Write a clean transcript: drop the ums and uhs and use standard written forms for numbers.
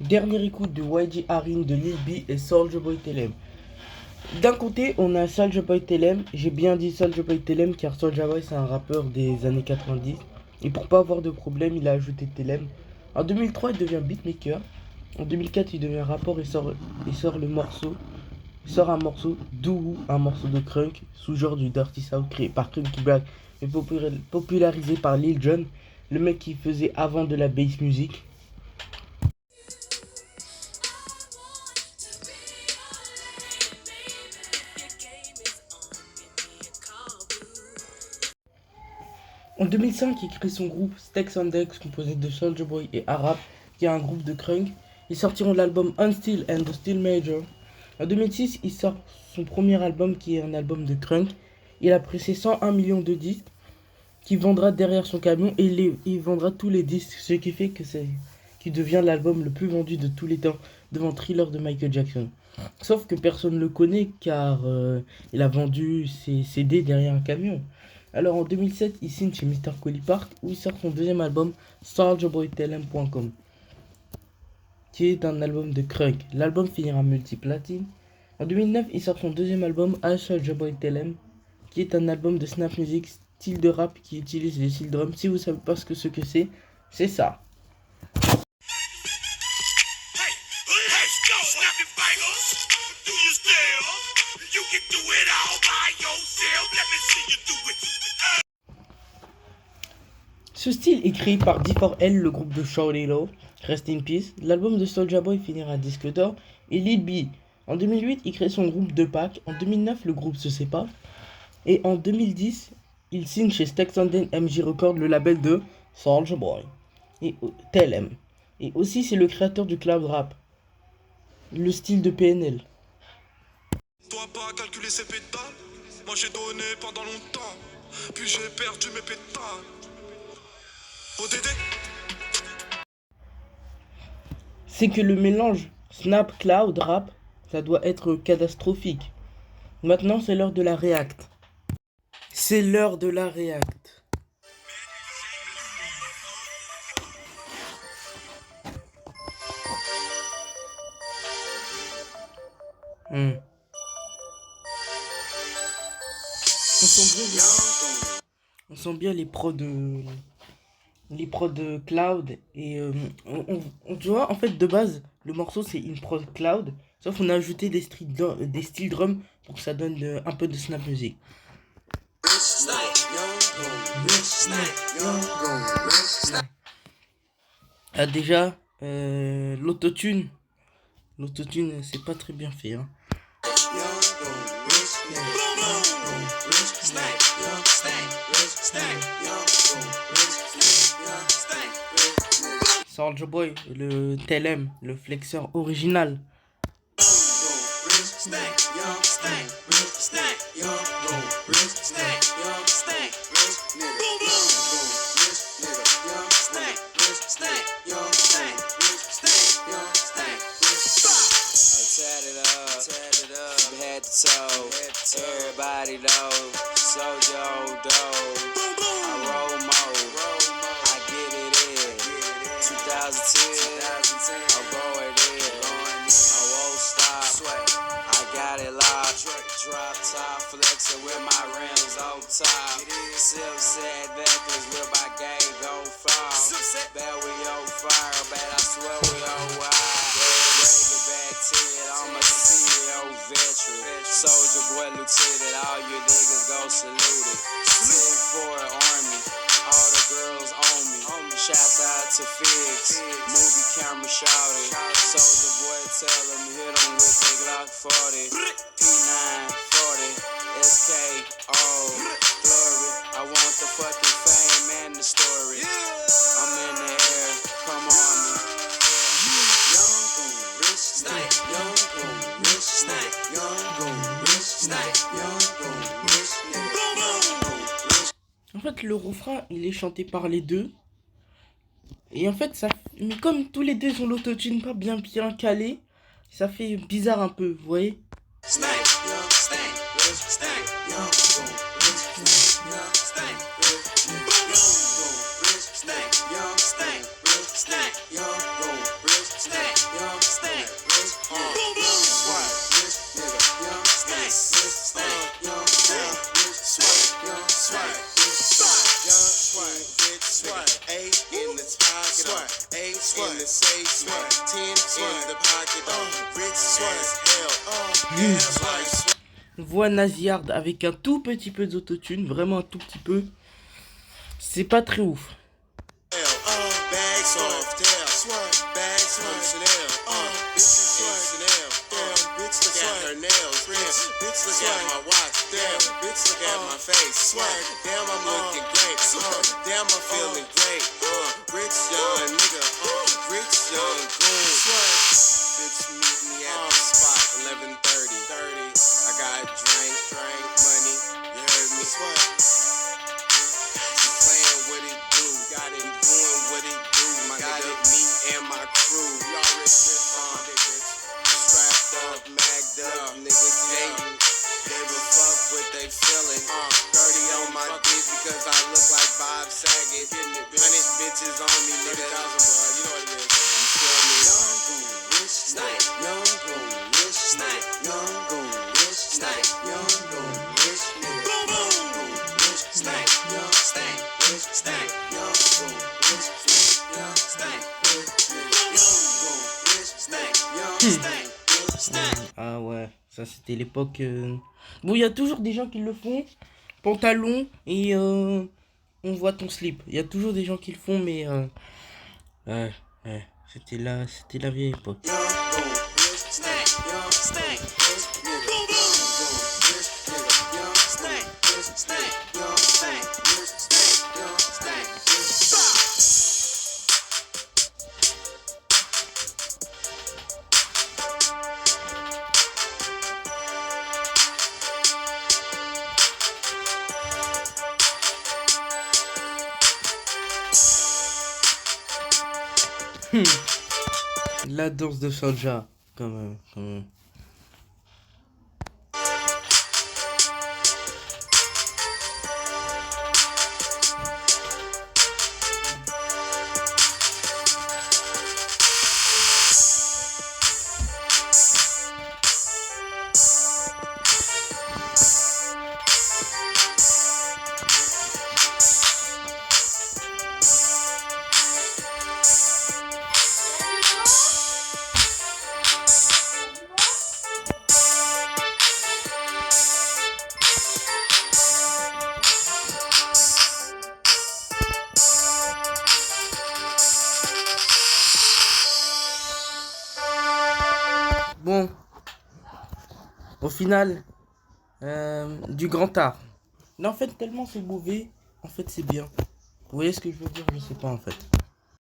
Dernière écoute de YG Harin, de Lil B et Soulja Boy Telem. D'un côté, on a Soulja Boy Telem. J'ai bien dit Soulja Boy Telem car Soulja Boy c'est un rappeur des années 90. Et pour pas avoir de problème, il a ajouté Telem. En 2003, il devient beatmaker. En 2004, il devient rappeur et sort le morceau. Il sort un morceau Doux, un morceau de crunk, sous-genre du Dirty South créé par Crunky Black et popularisé par Lil Jon, le mec qui faisait avant de la bass music. En 2005, il crée son groupe Stex and Dex composé de Soulja Boy et Arap, qui est un groupe de crunk. Ils sortiront l'album Unstill and the Still Major. En 2006, il sort son premier album qui est un album de crunk. Il a pressé 101 millions de disques qu'il vendra derrière son camion et il vendra tous les disques, ce qui fait que qui devient l'album le plus vendu de tous les temps devant Thriller de Michael Jackson. Sauf que personne ne le connaît car il a vendu ses CD derrière un camion. Alors en 2007, il signe chez Mr. Collie Park où il sort son deuxième album SouljaBoyTellem.com qui est un album de crunk. L'album finira multiplatine. En 2009, il sort son deuxième album SouljaBoyTellem qui est un album de snap music style de rap qui utilise les steel drums. Si vous savez pas ce que c'est ça. Ce style est créé par D4L, le groupe de Shawty Lo, Rest in Peace. L'album de Soulja Boy finira disque d'or et Lil B. En 2008, il crée son groupe 2Pac. En 2009, le groupe se sépare. Et en 2010, il signe chez Stax and MJ Records, le label de Soulja Boy et Telem. Et aussi, c'est le créateur du cloud rap, le style de PNL. Toi pas calculer ses pétales, moi j'ai donné pendant longtemps, puis j'ai perdu mes pétales. ODD. C'est que le mélange Snap Cloud Rap, ça doit être catastrophique. Maintenant, c'est l'heure de la React. C'est l'heure de la React. On sent bien les prods de cloud et tu vois en fait de base le morceau c'est une prod cloud sauf on a ajouté des steel drums pour que ça donne un peu de snap music. Ah, déjà l'autotune c'est pas très bien fait hein. Soulja Boy, le Telem, le flexeur original. Everybody knows, Soulja dough. I roll more, I get it in. 2010, I'm going in. I won't stop, I got it locked. Drop top, flexing with my rims on top. Sip said necklace with my gang gon' fall. Bet we on fire, bet I swear we on wild. Bring it back to it, I'm a CEO veteran. Soulja Boy lieutenant, all you niggas gon' salute it. 10-4 army, all the girls on me. Shouts out to Figs, movie camera shouting. Soulja Boy tell them hit them with the Glock 40. P9 40, SKO, glory. I want the fucking fame and the story. I'm in the air, come on me. Young gon' rich snack, young gon' rich snack, young gon' rich snack, young gon' rich snack. En fait, le refrain, il est chanté par les deux. Et en fait, mais comme tous les deux ont l'autotune pas bien calé, ça fait bizarre un peu, vous voyez. basement, 10 in the pocket, rich as hell, gas like Voix nasillarde avec un tout petit peu d'autotune, vraiment un tout petit peu. C'est pas très ouf. bags off, tail, bags from Chanel, bitch in Chanel, bitch look at her nails, bitch look at my watch, damn, bitch look at my face, damn I'm looking great, damn I'm feeling great, rich young nigga, rich young goon, bitch meet me at the spot, 11:30, I got drink, money, you heard me, she playing what it do, got it doing what it do, my nigga, me and my crew, we already strapped up, magged up, niggas hating, gave a fuck what they feeling, 30 on my dick because I look like Bob Saget, 100 bitches on me, nigga, you know what it is, you feel me? Young goon, rich snipe, young goon, rich snipe, young goon, rich snipe, young goon, rich nigga, young goon, rich snipe, young stank, rich stank, young goon, rich snipe, young stank, rich nigga, young goon, rich stank, young stank, rich stank. Ah ouais, ça c'était l'époque. Bon, il y a toujours des gens qui le font. Pantalon et on voit ton slip. Il y a toujours des gens qui le font, mais ouais, c'était la vieille époque. Young goon, rich stank, young stank, rich nigga, young goon, rich nigga, young stank, rich stank, young stank, rich stank, young stank, rich stank. La danse de Soulja, quand même. Bon, au final, du grand art. Mais en fait, tellement c'est mauvais, en fait c'est bien. Vous voyez ce que je veux dire? Je sais pas en fait.